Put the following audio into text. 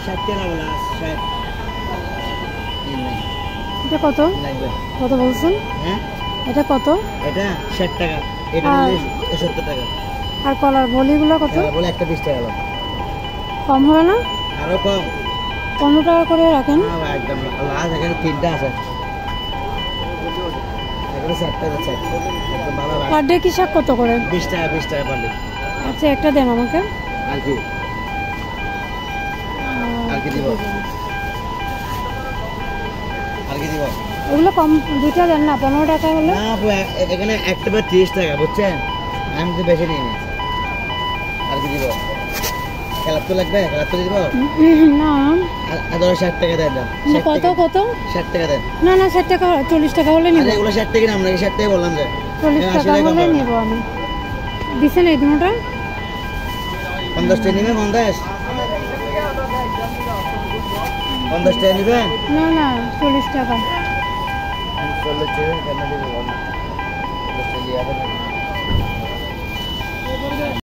60 টাকা বলা 60 এটা কত লাগবে কত বলছেন হ্যাঁ এটা কত এটা 60 টাকা এটা নিলে 70 টাকা আর কলার বলিগুলো কত বলে একটা 20 টাকা লাগবে কম হবে না আরো কম 15 টাকা করে রাখেন না একদম লাজ এখানে তিনটা আছে এখানে 60 টাকা আছে একদম ভালো লাজ পার ডে কি শাক কত করে 20 টাকা পারলে আচ্ছা একটা দেন আমাকে আর কি দিব আর কি দিব এগুলো কম দুইটা দেন না 15 টাকা হলে না এখানে একটা 30 টাকা বুঝছেন আমি তো বেশি নিই আর কি দিব খেলাপ তো লাগবে খেলাপ তো দিব না আর 60 টাকা দেন কত কত 60 টাকা দেন না না 60 টাকা 40 টাকা হলে নিব এগুলো 60 টাকা আমরা 60 টাকা বললাম যে 40 টাকা হলে নিব আমি দিছেন এই দুটোটা 50 টাকা নিবে 50 টাকা নিবেন না না 40 টাকা 40 টাকা কেন দিব 50 টাকা